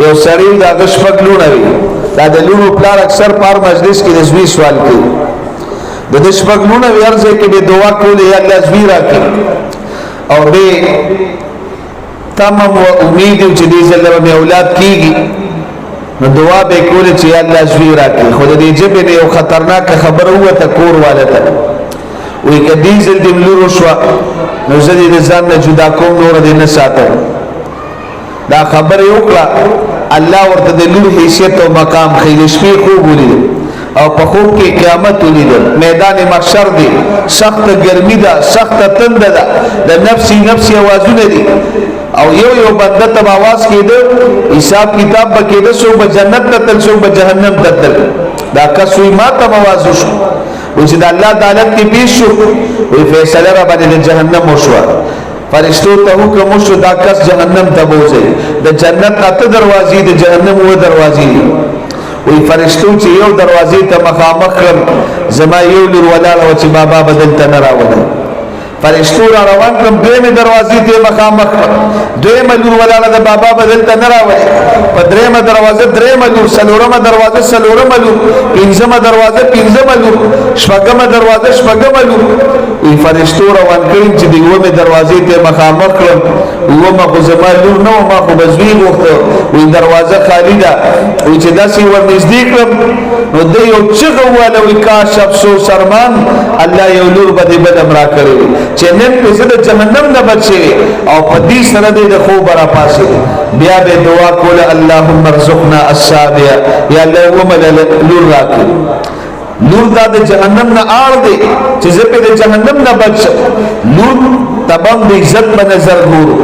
یو سړی دا غشپک لونه وي دا د لونو پلار اکثر پار مجلس کې د زوی سوال کوي د شپږ لونه وي هر ځای کې به دعا کولې یا الله زوی راکړي او به تمام امید چې دې ځل به اولاد کیږي نو دعا به کولې چې یا الله زوی راکړي خو دې جبه نه یو خطرناک خبر هو ته کور والته وی کدی ځل دې لورو شو نو زه دې ځان نه جدا کوم نور دې نه ساتم دا خبر یو کړه الله ورته د لور حیثیت او مقام خیر شپې خوب ولید او په خوب کې قیامت ولید میدان محشر دی سخت ګرمي ده سخت تند ده د نفسي आवाजونه دي او یو بنده ته आवाज کېده حساب کتاب به کېده سو به جنت ته تل سو به جهنم ته تل دا کسوی ما ته आवाज وشو چې د الله عدالت کې پیښ شو وی فیصله را باندې جهنم وشو فرشتو ته حکم وشو دا کس جهنم ته بوځي د جنت اته دروازې د جهنم و دروازې وی فرشتو چې یو دروازې ته مخامخ زما یو لور ولاړ او چې بابا بدل ته نه راوړل فرشتو را روان کوم دویمه دروازې ته مخامخ دویمه لور ولاړ د بابا بدل ته نه راوړل په دریمه دروازه دریمه لور سلورمه دروازه سلورمه لور پنځمه دروازه پنځمه لور شپږمه دروازه شپږمه لور وی فرشتو روان کړي چې دیومه دروازې ته مخامخ کړم ومه خو زما لور نو ما خو بزوی وخته وی دروازه خالی ده وی چې داسې ور نږدې کړم نو د یو چغه واله وی کاش افسوس ارمان الله یو لور بده بدم را کړی چې نن په زړه جهنم نه بچي او په دې سره د خوب را پاسه بیا به دعا کوله اللهم ارزقنا السابع یا الله ومل لور راکړي نور دا د جهنم نه آړ دی چې زه په جهنم نه بچ نور تبم د عزت په نظر ګورو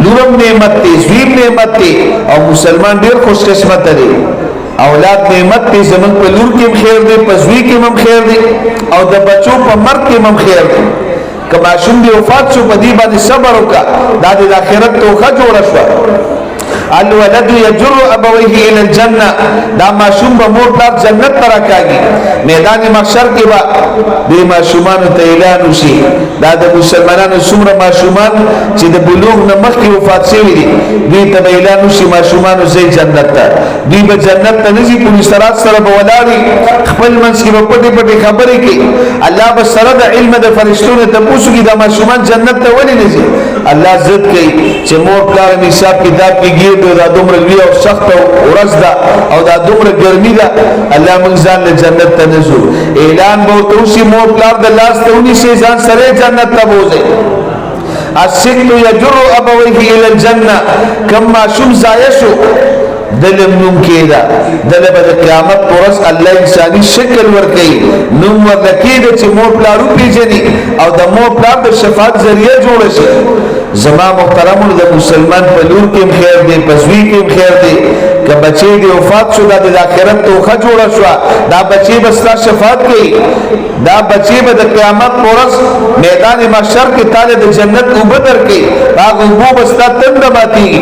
نورم نعمت دی زویم نعمت دی او مسلمان ډیر خوش قسمت دی اولاد نعمت دی زمون په لور کې خیر دی په زوی کې هم خیر دی او د بچو په مرګ کې هم خیر دی کما شوم دی وفات شو په دې باندې صبر وکړه دا د آخرت توخه جوړه شو الولد يجر ابويه الى الجنه دا معشوم به مور پلار جنت ته راکاږي میدان محشر کې با د معشومان ته اعلان وشي دا د مسلمانانو څومره معشومان چې د بلوغ نه مخکې وفات شوي دي دوی ته اعلان وشي معشومان زي جنت ته دوی به جنت ته نزي پولیس رات سره به ولاړي خپل منځ کې په پټي خبرې کوي الله به سره د علم د فرشتونو ته پوښتنه د معشومان جنت ته ولې نزي الله عزت کوي چې مور پلار حساب کتاب کې دا دومره وی او سخت ورځ ده او دا دومره ګرمي ده الله موږ ځان له جنت ته نزو اعلان به توسي مور پلار د لاس ته ونی شي ځان سره جنت ته بوزي السکت يجر ابويه الى الجنه كما شم زايشو دلم نوم کېدا دله به قیامت پرس الله انساني شکل ورکړي نوم ورکړي چې مور پلارو پیژني او د مور پلار د شفاعت ذریعہ جوړ شي زما محترم د مسلمان په لور کې خیر دی په زوی کې خیر دی که بچي دی وفات شو د آخرت توخه جوړه شو دا بچي بستا شفاعت کوي دا بچي به د قیامت پرس میدان محشر کې تعالی د جنت وبدر کوي هغه وبو بستا تند باتی